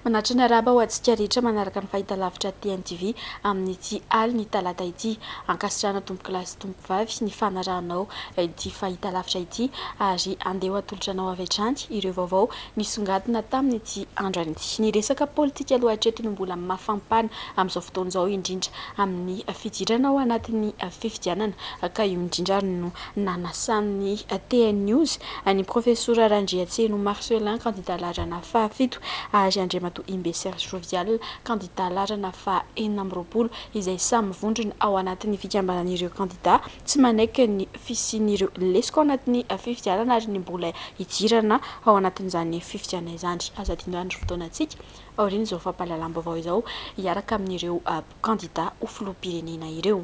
Manatra ny araba ho antsika rehetra manaraka ny fahitalavitra TNTV amin'ity alina talata ity, ankasitrahana tombokilasy tombovavy ny fanaranao ity fahitalavitra ity ary andeha atolotra anao avy hatrany ireo vaovao nisongadina tamin'ity andro an'ity. Ny resaka politika aloha hatreto no mbola mafampana amin'izao fotoana izao, indrindra amin'ny fidirana ao anatin'ny fifidianana ka io indrindra no nanasan'ny TN News ny profesora Randriatseno Marcelin candidat laharana fahafito ary Andriamatoa Imbe Serge Jovial candidat laharana faha-enina amby roapolo izay samy vondrona ao anatin'ny fikambanan'ireo candidat tsy manaiky ny fisian'ireo lesika ao anatin'ny fifidianana ary ny mbola hidirana ao anatin'izany fifidianana izany. Aza dino andro fotoanantsika aoriana izao fampahalalam-baovao izao hiaraka amin'ireo candidat ho filoham-pirenena ireo.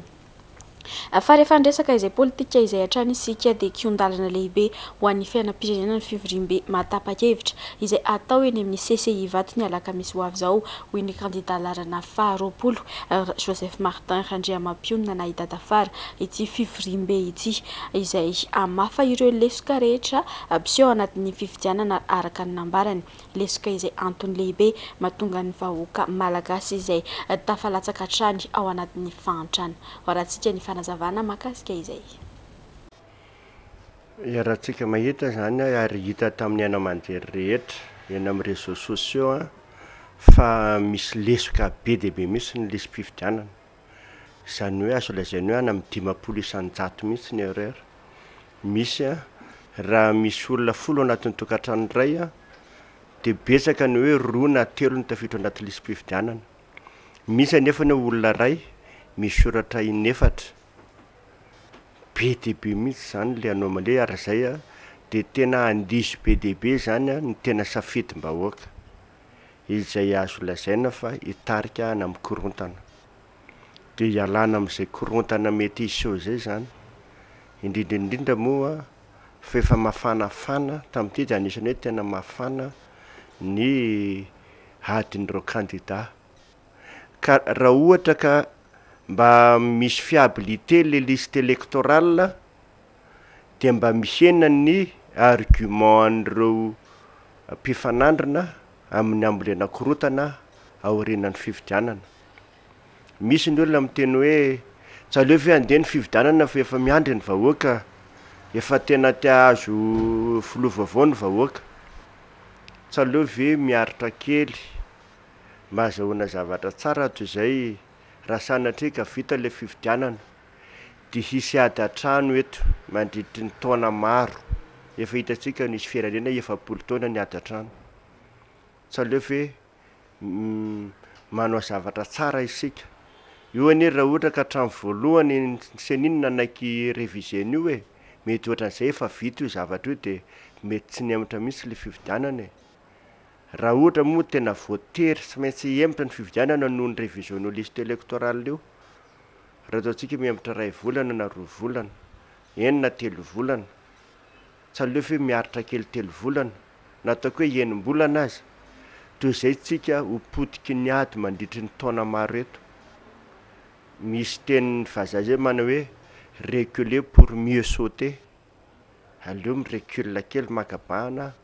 Fa rehefa andresaka izay politika izay hatrany isika dia kiondalana lehibe ho an'ny fiainam-pirenena ny fivoriam-be matapa-kevitra izay atao eny amin'ny CCI Vato ny alakamisy ho avy izao hoy ny candidat laharana faha-roapolo Joseph Martin Randriamampionina na Idadafara ity fivoriam-be ity izay hamafa ireo lesoka rehetra mpiseho anatin'ny fifidianana araka ny nambarany, lesoka izay antony lehibe mahatonga ny vahoaka malagasy izay tafalatsaka hatrany ao anatin'ny fahantrana. Horantsika ny fanazavana makasika izay. Rahantsika mahita zany ary hita tamin'ny aman-jery rehetra eny amin'ny réseaux sociaux fa misy lesoka be dia be mihitsy ny lesom-pifidianana. Izany hoe azo lazaina hoe any amin'ny 50 isan-jato mihitsy ny heureur. Misy raha misy olona 10 anatin'ny tokantrano iray dia betsaka ny hoe 2 na 3 ny tafiditra anaty lesom-pifidianana. Misy anefa ny olona ray misy soratra inefatra. Be dia be mihitsy zany le anomaly ary izay dia tena andiso be dia be zany ny tena safidim-bahoaka izay azo lazaina fa hitarika any amin'ny korontana. Dia hialana amin'izay korontana mety hiseho izay zany. Indrindra moa fa efa mafanafana tamin'ity dia anisany hoe tena mafana ny adin'ireo candidat. Ka raha ohatra ka mba misy fiabilité le liste électorale dia mba misena ny argument an'ireo mpifanandrina amin'ny ambolena korotana aorianan'ny fifidianana. Misy ny olona miteny hoe tsy aleo ve andeha ny fifidianana fa efa miandry ny vahoaka, efa tena tia azo filoha vaovao ny vahoaka, tsy aleo ve miaritra kely mba azahoana zavatra tsara toy izay raha sanatria ka vita le fifidianana dia hisy ady hatrano eto mandritry ny taona maro. Efa hitantsika nisy firenena 70 taona ny ady hatrano. Tsy aleo ve manao zavatra tsara isika. Io anie raha ohatra ka hatramin'ny voalohany seninina naiky révisena io mety ohatran'izay efa vita io zavatra io dia mety tsy niematra mihitsy le fifidianana. Raha ohatra moa tena voatery sy maintsy hiematra ny fifidianana noho ny révision liste électorale io, raha ataontsika miematra 2 volana na 2 volana, eny na 3 volana, tsy aleo ve miaritra kely 3 volana, na ataoko hoe enim-bolana aza, toy izay tsika ho potiky ny ady mandritry ny taona maro eto. Misy tenin'ny vazaha zay manao hoe reculer pour mieux sauter. Aleo mirecule kely makabahana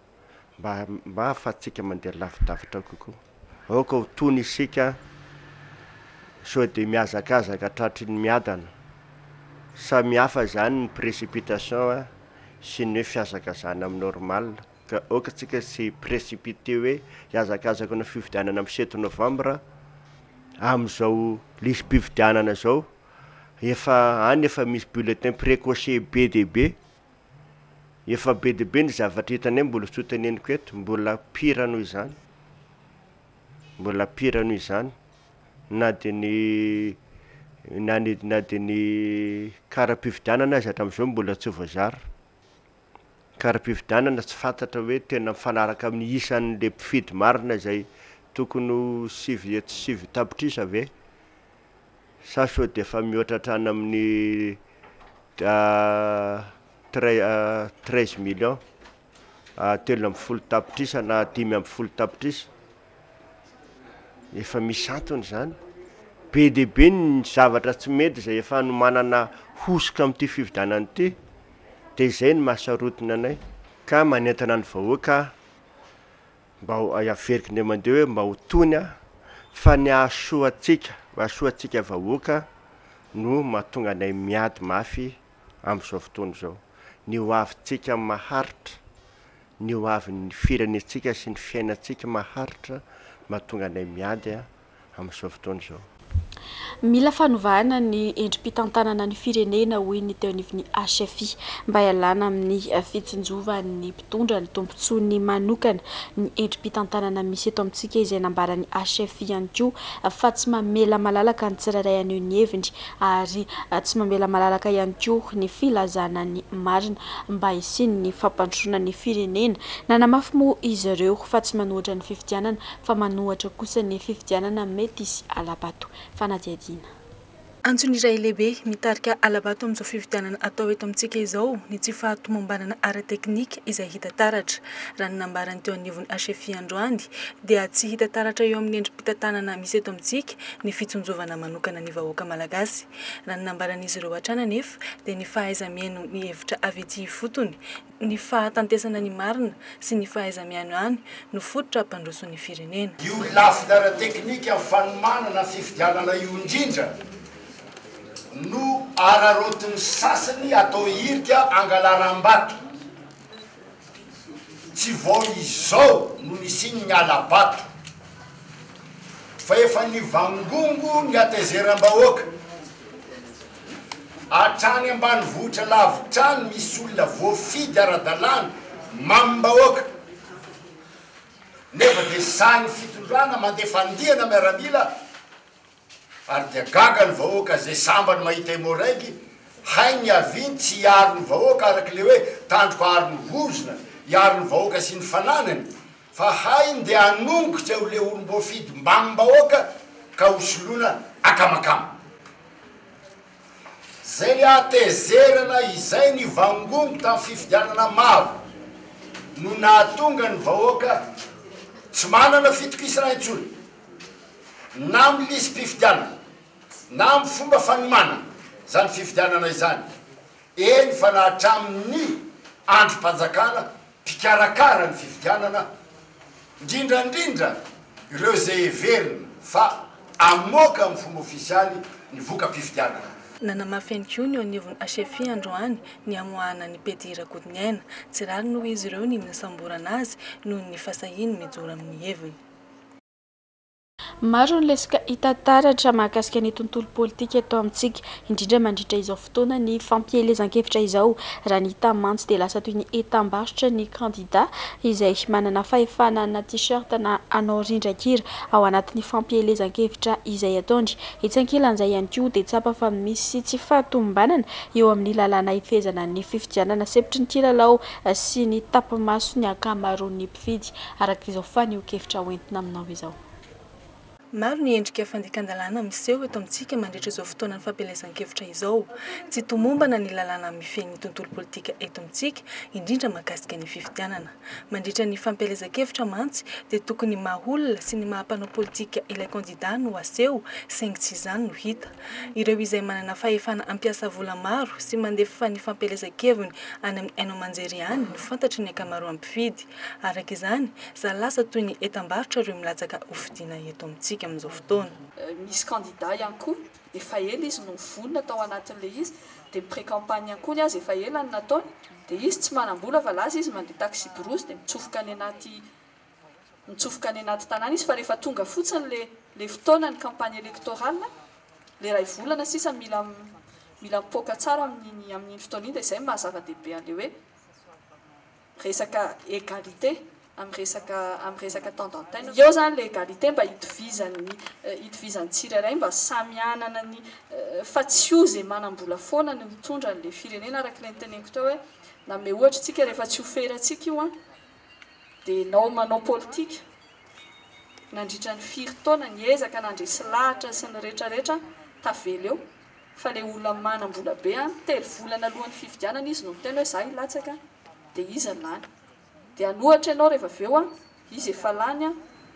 mba ahafahantsika mandeha lavidavitra kokoa. Aoka ho tony isika sao dia mihazakazaka tratry ny miadana. Samy hafa zany ny précipitation sy ny hoe fihazakazana amin'ny normal. Ka aoka tsika sy précipité hoe hiazakazaka na fifidianana amin'ny 7 novembre amin'izao lisam-pifidianana zao efa misy bulletin précoché be dia be. Efa be dia be ny zavatra hitanay mbola tsy hoteneniko eto, mbola pire noho izany. Mbola pire noho izany. Na dia ny kara-pifidianana azy hatramin'izao mbola tsy voazara. Kara-pifidianana tsy fantatra hoe tena mifanaraka amin'ny isan'le mpifidy marina izay tokony ho 7 tapitrisa ve? Sa sao dia efa mihoatra hatrany amin'ny 13 millions, 13 tapitrisa na 15 tapitrisa. Efa misy antony zany. Be dia be ny zavatra tsy mety izay efa manana hosoka amin'ity fifidianana ity, dia izay ny mahasarotiny anay ka manentana ny vahoaka mba averika ny mandeha hoe mba ho tony a fa ny ahasoatsika vahoaka no mahatonga anay miady mafy am'izao fotoana zao, ny ho avintsika maharitra, ny ho avin'ny firenentsika sy ny fiainantsika maharitra mahatonga anay miady am'izao fotoana zao. Mila fanovana ny endrim-pitantanana ny firenena hoy ny teo anivon'ny HFI mba hialana amin'ny fitsinjovan'ny mpitondra ny tombontsoa manokana ny endrim-pitantanana misy eto amintsika izay nambarany HFI ihany koa fa tsy mamela malalaka ny tsirairay anio ny heviny ary tsy mamela malalaka ihany koa ny filazana ny marina mba hisiny ny fampandrosoana ny firenena. Nanamafy moa izy ireo fa tsy manohatra ny fifidianana fa manohatra kosa ny fifidianana mety sy alabato. Fanadiadina. Antony iray lehibe mitarika alabato amin'izao fifidianana atao eto amintsika izao ny tsy fahatomombanana ara-teknika izay hita taratra. Raha ny nambarany teo anivon'ny HFI androany dia tsy hita taratra eo amin'ny endrim-pitantanana misy eto amintsika ny fitsonjovana manokana ny vahoaka malagasy. Raha ny nambaran'izy ireo hatrana nefa dia ny fahaiza-miaino ny hevitra avy ety fotony, ny fahatantesana ny marina sy ny fahaiza-miaino ihany no fototra hampandrosoan'ny firenena. Io lafina ara-teknika amin'ny fanomanana fifidianana io indrindra no ararotiny sasany atao irika angalaram-bato. Tsy vao izao no nisiny ny alabato fa efa ny vangongo ny atezeram-bahoaka hatrany ambanivohitra lavitrany misy olona voafidy ara-dalàna mamim-bahoaka nefa dia sany fitondrana mandeha fandihana miaramila ary dia gaga ny vahoaka zay sambany mahita moraiky hainy aviny tsy hiaro ny vahoaka araka le hoe tandroko aro ny hozona hiaro ny vahoaka sy ny fananany fa hainy dia anongotra eo le olom-boafidy mbamim-bahoaka ka hosoloana akamakama. Zay le atezerana izay ny vangongo tamin'ny fifidianana maro no nahatonga ny vahoaka tsy manana fitokisana intsony na amin'ny lisy mpifidianana na amin'ny fomba fanomana zany fifidianana izany. Eny fa nahatramin'ny androm-panjakana mpikarakara ny fifidianana indrindrandrindra ireo zay heverina fa amoaka amin'ny fomba ofisialy ny voka-pifidianana. Nanamafy ihany koa ny eo anivon'ny HFI androany ny amoahana ny pety irakodinyaina tsy rary noho izy ireo ny minasamborana azy noho ny fasahiny mijoro amin'ny heviny. Maro ny lesaka hita taratra mahakasika ny tontolo politika eto amintsika indrindra mandritra izao fotoana ny fampielezan-kevitra izao raha ny hita mantsy dia lasa toy ny etam-barotra ny kandida izay manana fahefana na t-shirt na anao rindran-kira ao anatin'ny fampielezan-kevitra izay ataony. Etsy ankilan'izay ihany koa dia tsapa fa misy tsy fahatombanana eo amin'ny lalàna hifezana ny fifidianana sepitry ny kilalao sy ny tapimaso ny ankamaroan'ny mpifidy araka izao fanio-kevitra hoentina aminao izao. Maro ny endrika fandekan-dalàna miseho eto amintsika mandritra izao fotoana ny fampielezan-kevitra izao. Tsy tomombana ny lalàna mifehy tontolo politika eto amintsika indrindra mahakasika ny fifidianana. Mandritra ny fampielezan-kevitra mantsy dia tokony maholona sy ny mahampanao politika ilay kandida no aseho saingy tsy izany no hita. Ireo izay manana fahefana ampiasa vola maro sy mandefa ny fampielezan-keviny any amin'ny haino aman-jery ihany no fantatry ny ankamaroan'ny mpifidy. Araka izany, lasa toy ny etam-barotra ireo milatsaka hofidiana eto amintsika amin'izao fotoana. Misy kandida ihany koa efa ela izy no vonona tao anatin'ilay izy dia pré-campagne ihany koa ny azy efa ela ny nataony dia izy tsy manam-bola fa laza izy mandeha taxi brousse dia mitsofoka any anaty tanàna izy fa rehefa tonga fotsiny le fotoana ny campagne électorale le ray volana sisa mila mipoaka tsara amin'iny fotoana iny dia izay mahazava-dehibe an'le hoe resaka égalité amin'ny resaka temps d'antenne. Eo zany le égalité mba hitovizan'ny tsirairay mba samy anana ny fa tsy io zay manam-bola foana ny mitondra an'le firenena araka ilay niteneniko teo hoe na me ohatra tsika rehefa tsy ho ferantsika io dia manao politika nandritra ny 4 taona niezaka nandresy lahatra sy ny rehetrarehetra tavela eo fa le olona manam-bola be telo volana alohan'ny fifidianana izy no miteny hoe za hilatsaka dia izy lany. Dia anohatra ianao rehefa avy eo izy efa lany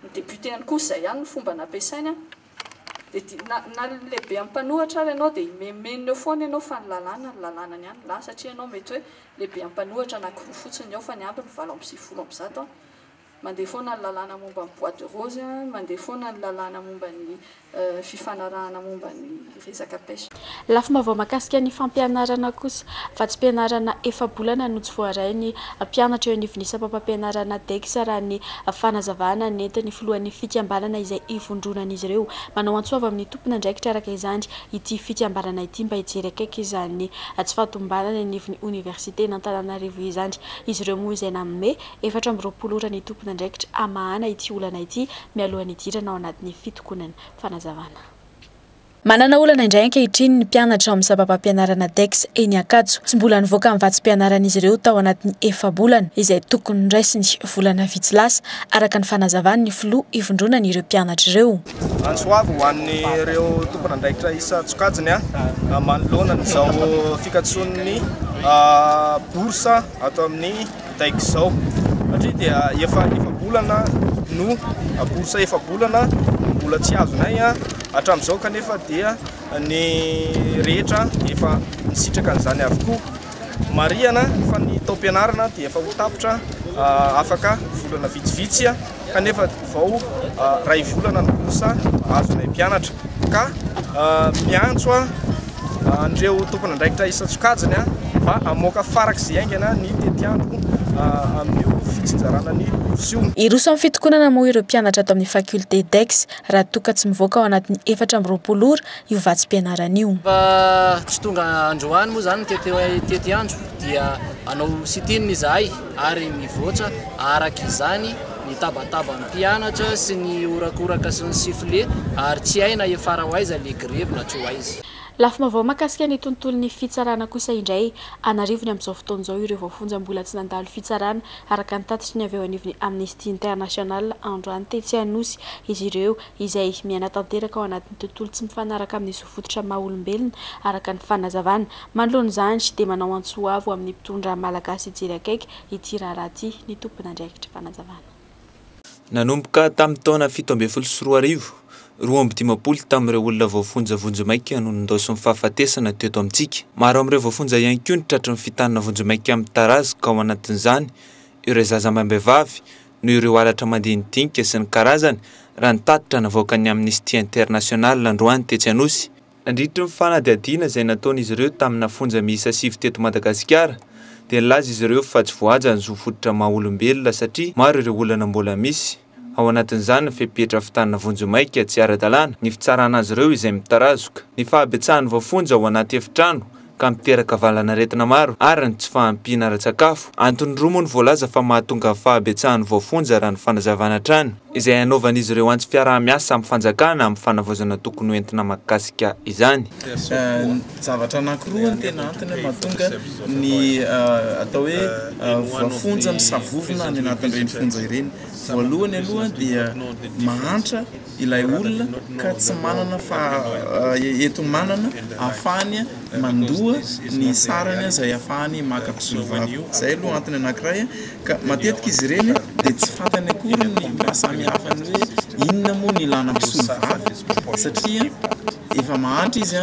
ny député ihany koa izay ihany ny fomba nampiasainy dia na lehibe amin'ny mpanohatra ary ianao dia imemenina eo foana ianao fa ny lalàna ihany satria ianao mety hoe lehibe amin'ny mpanohatra anankiroa fotsiny eo fa ny ambiny 770 mandeha foana ny lalàna momba ny bois de rose mandeha foana ny lalàna momba ny fifanarahana momba ny resaka pêche. Lafim-baovao mahakasika ny fampianarana kosa fa tsy mpianarana efa-bolana no tsy voaray ny mpianatra eo anivon'ny sapam-pampianarana DEX raha ny fanazavana nentin'ny filohan'ny fikambanana izay ivondronan'izy ireo. Manao antsoava amin'ny tompona ndraikitra araka izany ity fikambanana ity mba hijery akaiky izany tsy fahatombanana anivon'ny université n'Antananarivo izany. Izy ireo moa izay namin'ny 420 ora ny tompona ndraikitra amahana ity olana ity mialohan'ny hidirana ao anatin'ny fitokonany fanazavana. Manana olana indray ankehitriny ny mpianatra amin'ny sapam-pampianarana DEX eny Ankatso. Tsy mbola nivoaka amin'ny vatsim-pianaran'izy ireo tao anatin'ny efa-bolana izay tokony raisiny volana vitsy lasa araka ny fanazavana ny filoha ivondronana ireo mpianatra ireo. Ansoavo ho an'ireo tompona ndraikitra isa tsokajiny manoloana n'izao fikatson'ny boursa atao amin'ny DEX zao satria dia efa-bolana no boursa efa-bolana mbola tsy azonay hatramin'izao kanefa dia ny rehetra efa misitraka an'izany avokoa. Mariana fa ny taom-pianarana dia efa ho tapitra afaka volana vitsivitsy kanefa vao ray volana ny boursa azonay mpianatra ka miantso andreo tompona ndraikitra isa-tsokajiny mba amoaka farak'izay aingana ny tetiandro amin'io fitsinjarana ny boursa io. Iroso amin'ny fitokonana moa ireo mpianatra ato amin'ny faculté DEX raha toka tsy mivoaka ao anatin'ny 420 ora io vatsim-pianarana io. Tsy tonga androany moa zany tety andro dia anao sitininy izahay ary mivoatra araka izany ny tabataban'ny mpianatra sy ny orakoraka sy ny sifle ary tsy hay na efara ho aiza le grevy na tsy ho aiza. Lafim-baovao mahakasika ny tontolon'ny fitsarana kosa indray anarivony amin'izao fotoan'izao ireo vaofonja mbola tsy nandalo fitsarana araka ny tatitry ny avy eo anivon'ny Amnesty International androany tetsy anosy izy ireo izay miaina tanteraka ao anatin'ny tontolo tsy mifanaraka amin'ny zofototra maha-olombelona araka ny fanazavana. Manoloan'izany dia manao antsoavo amin'ny mpitondra malagasy hijery akaiky ity raharaha ity ny tompona andraikitra fanazavana. Nanomboka tamin'ny taona 17 2020 tamin'ireo olona voafonja vonjomaika no nindoson'ny fahafatesana teto amintsika. Maro amin'ireo voafonja ihany koa ny tratry ny fitanana vonjomaika amin'ny tarazo ka ao anatin'izany ireo zazamambehivavy no ireo alatra mandinidinika sy ny karazany raha nitatitra navoaka ny Amnesty International androany tetsy anosy. Nandritra ny fanadihadiana izay nataon'izy ireo tamin'ny nafonja miisa 7 teto Madagasikara dia nilaza izy ireo fa tsy voaja ny zofototra maha-olombelona satria maro ireo olana mbola misy. Ao anatin'izany ny fepetra fitanana vonjomaika tsy ara-dalàna, ny fitsarana azy ireo izay mitarazoka, ny fahabetsahany voafonja ao anaty efitrano ka miteraka valanaretina maro ary ny tsy fahampiana ara-tsakafo. Antony roa moa ny voalaza fa mahatonga fahabetsahany voafonja raha ny fanazavana trano izay anaovan'izy ireo antsy fiaraha-miasa amin'ny fanjakana amin'ny fanavozana tokony hoentina mahakasika izany. Zavatra anankiroa ny tena antony mahatonga ny atao hoe voafonja misavovona any anatin'ireny fonja ireny. Voalohany aloha dia mahantra ilay olona ka tsy manana eto manana ahafahany mandoa ny sarany izay ahafahany maka mpisolovavy. Izay aloha antony anankiray ka matetika izy ireny dia tsy fantany akory ny mahasamihafa ny hoe inona moa ny ilana mpisolovavy satria efa mahantra izy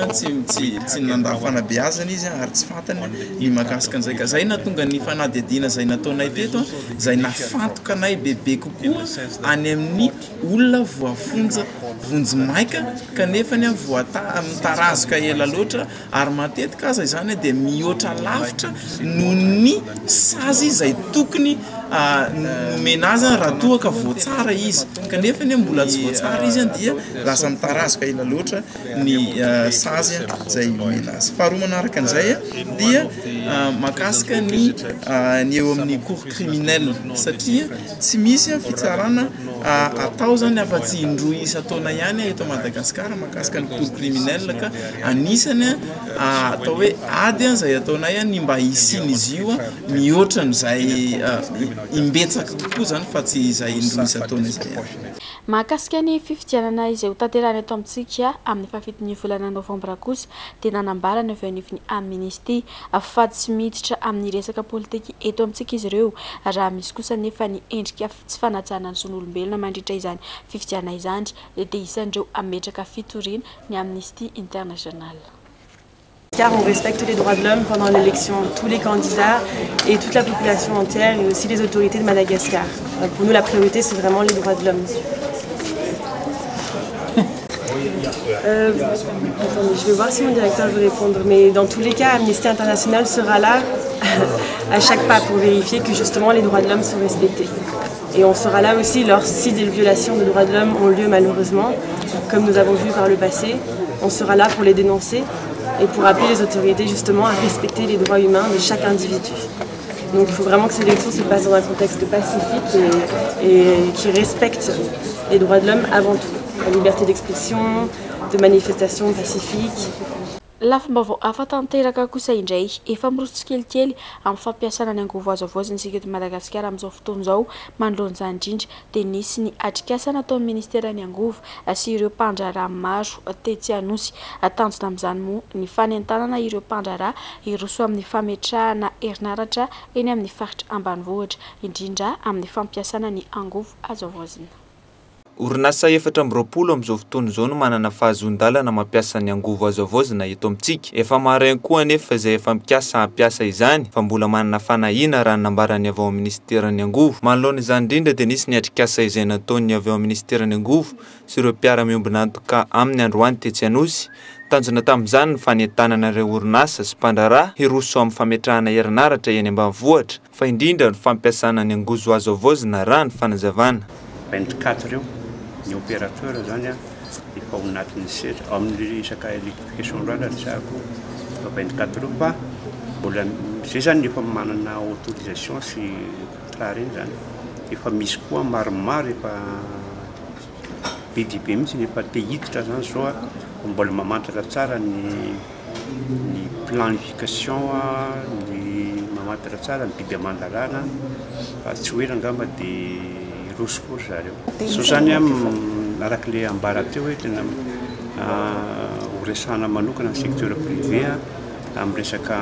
tsy nandalo fanabeazana izy ary tsy fantany ny mahakasika an'izay ka zay nahatonga ny fanadihadiana izay nataonay teto izay nafantoka anay bebe kokoa any amin'ny olona voafonja vonjomaika kanefa ny voatarazoka ela loatra ary matetika aza izany dia mihoatra lavitra noho ny sazy izay tokony nomena azy raha toa ka voatsara izy kanefa ny mbola tsy voatsara izy dia lasa mitarazoka ela loatra ny sazy izay omena azy. Faharoa manaraka an'izay dia mahakasika ny eo amin'ny cour criminel satria tsy misy fitsarana atao zany afa-tsy indroa isa-taona ihany eto Madagasikara mahakasika ny cour criminel ka anisany atao hoe ady izay ataonay ny mba hisiny izy io mihoatra n'izay imbetsaka kokoa zany fa tsy izay indroa isa-taona izay ihany. Mahakasika ny fifidianana izay ho tanterahana eto amintsika amin'ny fafitiny volana novambra kosa dia nanambarana avy anivon'ny Amnesty fa tsy miditra amin'ny resaka politika eto amintsika izy ireo raha misy kosa nefa ny endrika tsy fanatsahana ny zon'olombelona mandritra izany fifidianana izany dia isan'ireo ametraka fitoriana ny Amnesty International. Madagascar, on respecte les droits de l'homme pendant l'élection, tous les candidats et toute la population entière et aussi les autorités de Madagascar. Pour nous, la priorité, c'est vraiment les droits de l'homme. Attendez, je vais voir si mon directeur veut répondre, mais dans tous les cas, Amnesty International sera là à chaque pas pour vérifier que justement les droits de l'homme sont respectés. Et on sera là aussi si des violations de droits de l'homme ont lieu malheureusement, comme nous avons vu par le passé. On sera là pour les dénoncer et pour appeler les autorités justement à respecter les droits humains de chaque individu. Donc il faut vraiment que ces élections se passent dans un contexte pacifique et qui respecte les droits de l'homme avant tout. La liberté d'expression, de manifestation pacifique. Lafim-baovao hafa tanteraka kosa indray efa miroso kelikely amin'ny fampiasana ny angovo azo avoaziny isika eto Madagasikara amin'izao fotoana izao manoloana izany indrindra dia nisy ny atrikasa nataon'ny ministeran'ny angovo sy ireo mpandraharaha maro tetsy Anosy tanjona amin'izany moa ny fanentanana ireo mpandraharaha hiroso amin'ny fametrahana herinaratra eny amin'ny faritra ambanivohitra indrindra amin'ny fampiasana ny angovo azo avoazina. Orinasa 420 amin'izao fotoana izao no manana fahazon-dalana mampiasa ny angovo azo avoazina eto amintsika. Efa maraina koa anefa izay efa mikasa hampiasa izany fa mbola manana fanahina raha nambarany avy ao ministeran'ny angovo. Manoloana izany indrindra dia nisy ny atrikasa izay nataony avy ao ministeran'ny angovo sy ireo mpiara-miombina antoka amin'ny androany tetsy Anosy. Tanjona tamin'izany ny fanentanana ireo orinasa sy mpandraharaha hiroso amin'ny fametrahana herinaratra eny ambanivohitra fa indrindra ny fampiasana ny angovo azo avoazina raha ny fanazavana. 24 reo ny opérateur zany efa ao anatin'ny sera amin'ny resaka électrification rano resako 24 reo fa mbola zay zany efa manana autorisation sy contrat reny zany efa misy koa maromaro efa be dia be mihitsy efa te hiditra zany zao mbola mamantatra tsara ny planification ny mamantatra tsara ny biby amandarana fa tsy hoe angamba dia rosokory zareo. So zany arak'ilay ambara teo hoe tena horesahana manokana ny secteur privé amin'ny resaka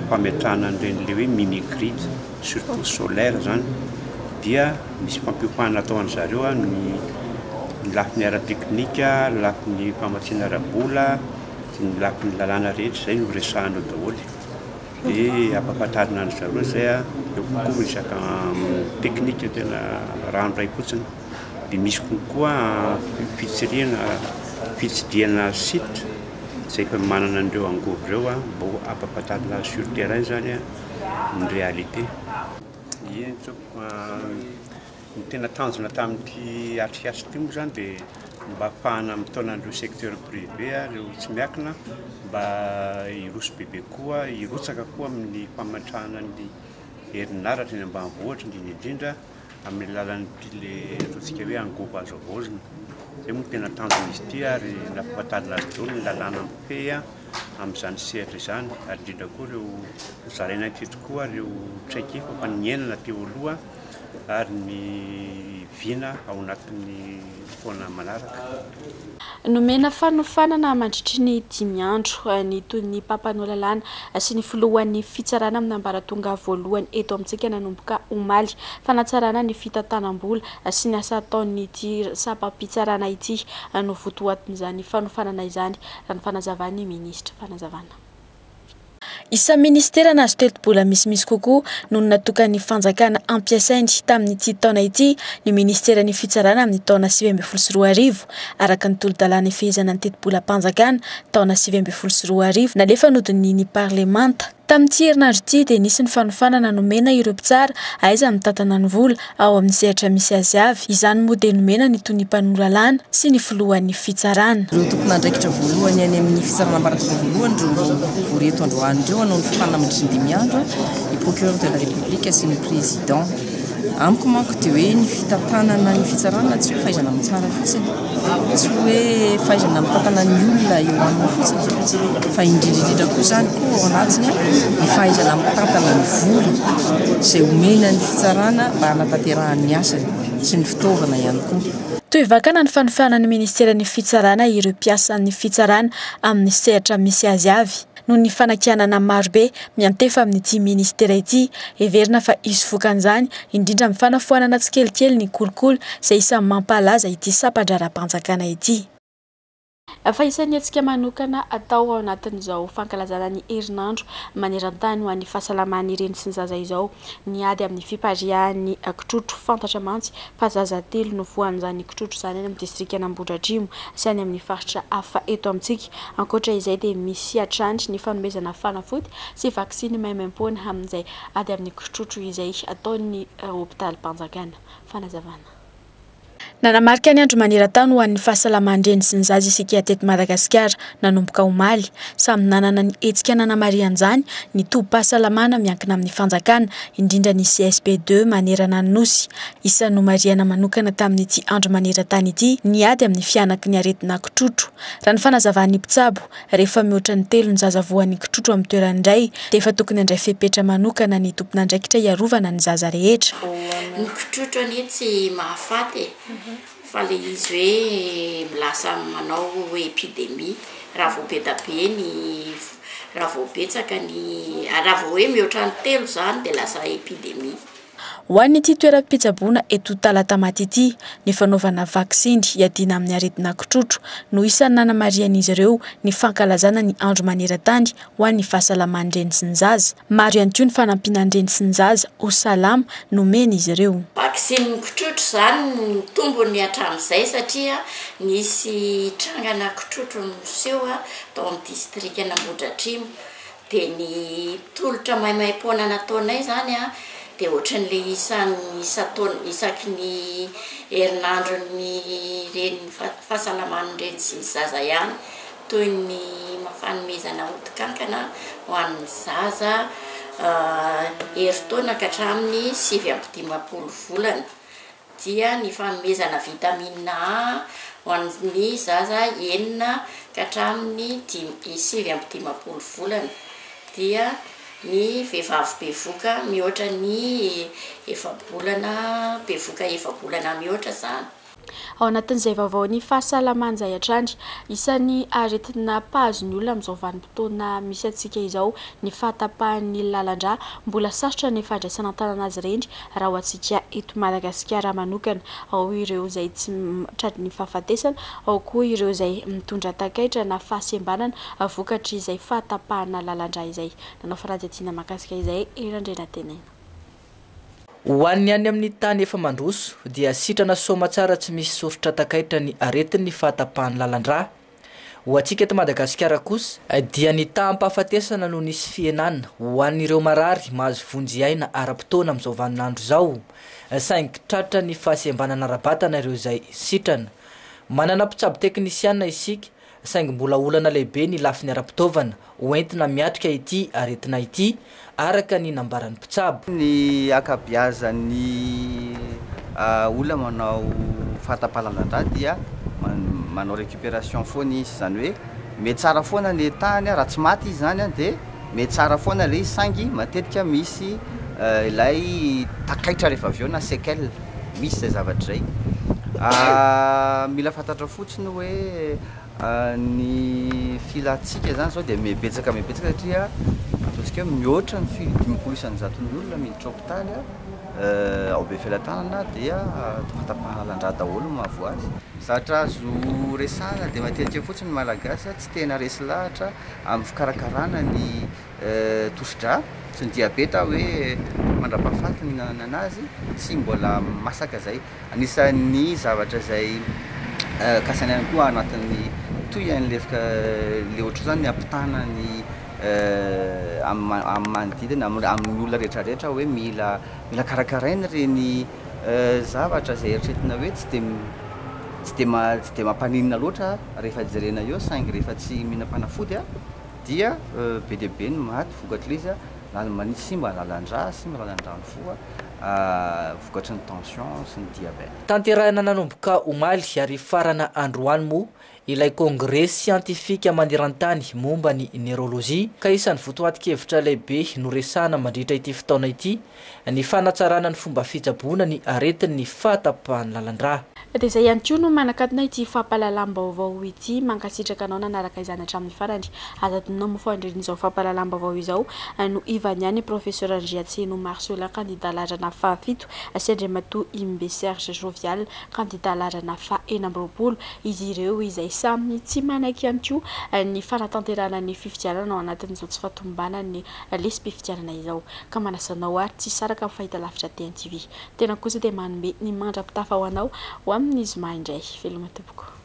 fametrahana an'ireny le hoe mini-grid surtout solaire zany dia misy fampiofana atao an' zareo ny lafin'ny ara-teknika, lafin'ny famatsiana ara-bola, ny lafin'ny lalàna rehetra zay no horesahana daholo. Dia ampahafantarina ny zareo zay eo kokoa resaka teknika tena ranoray fotsiny dia misy kokoa fitsidihana site zay efa manana an'ireo angovo ireo mba ampahafantarina sur terrain zany ny réalité. Ny tena tanjona tamin'ity atrikasa ity moa zany dia mba ahafahana mitona an'ireo secteur privé ireo tsy miakina mba hiroso bebe koa hirotsaka koa amin'ny fametrahana ny herinaratra eny ambanivohitra indrindra amin'ny lalan'ny pile ataontsika hoe angovo azo avoazina. Zay moa tena tanjona izy ity ary nampahafantarina azy daholo ny lalàna mifehy amin'izany sehatra izany ary indrindra koa ireo zaraina teto koa ireo traikefa fa ny enana teo aloha ary ny vina ao anatin'ny fotoana manaraka. Nomena fanofanana mandritry ny 5 andro ny toy ny papanao lalàna sy ny filohan'ny fitsarana amin'ny ambaratonga voalohany eto amintsika nanomboka omaly fanatsarana ny fitantanam-bola sy ny asa ataon'ny sapam-pitsarana ity no votoatin'izany fanofanana izany raha ny fanazavan'ny ministra fanazavana. Isa ministera nazo telom-bola misimisy kokoa no natokany fanjakana ampiasainy tamin'ity taona ity ny ministeran'ny fitsarana amin'ny taona 2024 araka ny tolo-dalàna ifehezana ny telom-bola mpanjakana taona 2024 nalefa nodin'ny parlemanta. Tamin'ity herinandro ity dia nisy ny fanofanana nomena ireo mpitsara aiza mitantana ny vola ao amin'ny sehatra misy azy avy. Izany moa dia nomena ny toy ny mpanololalàna sy ny filohan'ny fitsarana. Ireo tompon'andraikitra voalohany any amin'ny fitsarana ambaratonga voalohany ireo voreto androany ireo hanao ny fifanana mandritry ny 5 andro ny procureur de la république sy ny président. Amiko manko dia hoe ny fitantanana ny fitsarana tsy hoe fahaizana mitsara fotsiny, tsy hoe fahaizana mitantana ny olona eo aminy fotsiny fa indrindrindrindra koa zany koa ao anatiny ny fahaizana mitantana ny vola izay omena ny fitsarana mba hanatanterahany asany sy ny fitaovana ihany koa. Toivakana ny fanofanan'ny ministeran'ny fitsarana ireo mpiasan'ny fitsarana amin'ny sehatra misy azy avy. Noho ny fanakianana marobe miantefa amin'ity ministera ity, heverina fa izy vokan'izany indrindra amin'ny fanafoanana tsikelikely ny kolikoly izay isan'ny mampalaza ity sapan-draram-panjakana ity. Fa isan'ny antsika manokana atao ao anatin'izao fankalazana ny herinandro maneran-tany ho an'ny fahasalaman'ny reny sy ny zaza izao ny ady amin'ny fiparihan'ny kitrotro fantatra mantsy fa zaza 3 no voan'izany kitrotro izany any amin'ny distrika Ambohidratrimo sy any amin'ny faritra hafa eto amintsika. Ankoatra izay dia misy atrandry ny fanomezana fanafody sy vaksiny maimaim-poana amin'izay ady amin'ny kitrotro izay ataon'ny hôpitaly Mpanjakana. Fanazavana. Nanamarika ny andro maneran-tany ho an'ny fahasalaman-dreny sy ny zaza isika teto Madagasikara nanomboka omaly samy nanana ny hetsika nanamarian'izany ny tobim-pahasalamana miankina amin'ny fanjakana indrindra ny CSP2 manerana ny nosy isan'ny mariana manokana tamin'ity andro maneran-tany ity ny ady amin'ny fianaky ny aretina kitrotro. Raha ny fanazavan'ny mpitsabo rehefa mihoatra ny 3 ny zaza voan'ny kitrotro amin'ny toerany iray dia efa tokony handray fepetra manokana ny tompon'andraikitra iarovana ny zaza rehetra. Ny kitrotro ani tsy mahafaty fa le izy hoe milasa manao hoe epidemie raha vao be da be ny raha vao betsaka ny raha vao hoe mihoatra ny 3 zany dia lasa epidemie. Ho an'ity toeram-pitsaboana eto Talatamaty ity ny fanaovana vaksiny hiadina amin'ny aretina kitrotro no isan'ny nanamarian'izy ireo ny fankalazana ny andro maneran-tany ho an'ny fahasalaman-dreny sy ny zaza. Maro ihany koa ny fanampinan-dreny sy ny zaza ho salama nomeny izy ireo. Vaksiny kitrotro zany ny tombony hatramin'izay satria nisy trangana kitrotro miseho tao amin'ny distrika Ambohidratrimo dia ny tolotra maimaim-poana nataonay zany dia ohatran'le isaky ny herinandro ny reny fahasalaman'ny reny sy ny zaza ihany toy ny fanomezana odikankana ho an'ny zaza herintaona ka hatramin'ny 7 volana dia ny fanomezana vitamine A ho an'ny zaza 9 ka hatramin'ny 7 volana dia ny vehivavy bevoka mihoatra ny 4 bolana bevoka 4 bolana mihoatra zany. Ao anatin'izay vaovao ny fahasalaman'izay atrandry isan'ny aretina pazony olona amin'izao vanim-potoana misy antsika izao ny fahatapahan'ny lalandrà mbola sarotra ny fandraisana tanana azy ireny raha ho antsika eto Madagasikara manokana. Ao ireo izay tsy tratry ny fahafatesana ao koa ireo izay mitondra takaitra na fahasembanana vokatry izay fahatapahana lalandrà izay. Nanao faranjetiana makasika izay erandrena tenaina. Ho an'ny any amin'ny tany efa mandroso dia sitrana soma tsara tsy misy soritra takaitra ny aretin'ny fahatapahan'ny lalandrà. Ho antsika eto Madagasikara kosa dia ny taham-pahafatesana no nisy fienana ho an'ireo marary mahazo vonjy-aina ara-potoana amin'izao vaninandro izao saingy tratra ny fahasembanana ara-batana ireo izay sitrana. Manana mpitsabo teknisiana isika saingy mbola olana lehibe ny lafiny ara-pitaovana hoentina miatrika ity aretina ity araka ny nambaran'ny mpitsabo. Ny akabiazan'ny olona manao fahatapahan-lalandrà dia manao récupération foana izy zany hoe mety tsara foana ny tany raha tsy maty izy zany dia mety tsara foana le sangy matetika misy ilay takaitra rehefa avy eo na séquelle misy zay zavatra zay. Mila fantatra fotsiny hoe ny filatsika zany zao dia mibetsaka satria ataontsika hoe mihoatra ny 5,900 olona miditra hôpitaly ao be felan-tanana dia fahatapahan-lalandrà daholo mahavo azy. Zatra azo resahana dia matetika fotsiny malagasy tsy tena resy lahatra amin'ny fikarakarana ny tosi-drà sy ny diabeta hoe mandrapahafaty ny anazy tsy mbola masaka zay. Anisan'ny zavatra zay kasany ihany koa anatin'ny toy an'lefaka le ohatro zany ny ampitana ny amin'ny manodidina amin'ny olona rehetrarehetra hoe mila karakaraina reny zavatra zay eritreretina hoe tsy dia mampaninina loatra rehefa jerena eo saingy rehefa tsy mihinam-panafody dia be dia be ny maty vokatry izy manisy simba lalandrà simba lalandrany foa vokatry ny tension sy ny diabète. Tanterahina nanomboka omaly ary farana androany moa ilay congrès scientifique maneran-tany momba ny neurologie ka isan'ny votoatin-kevitra lehibe no resahana mandritra ity fotoana ity ny fanatsarana ny fomba fitsaboana ny aretin'ny fahatapahan'ny lalandrà. Dia izay ihany koa no manakatona ity fampahalalam-baovao ity mankasitraka anao nanaraka izany hatramin'ny farany azadinao mofandrin'izao fampahalalam-baovao izao no ivany ihany professeur Andriatseno Marcelin candidat laharana larana fahafito Sendrimatoa Imbe Serge Jovial kandida larana fa-enamroapolo izy ireo izay samy tsy manaky ihany koa ny fanatanterana ny fifidianana ao anatin'izao tsy fatombana ny lesam-pifidianana izao ka manasanao ary tsy saraka amin'ny fahitalavitra TNTV tena kosa dia manome ny mandrapitafa ho anao ho amin'ny izy indray veloma tompoko.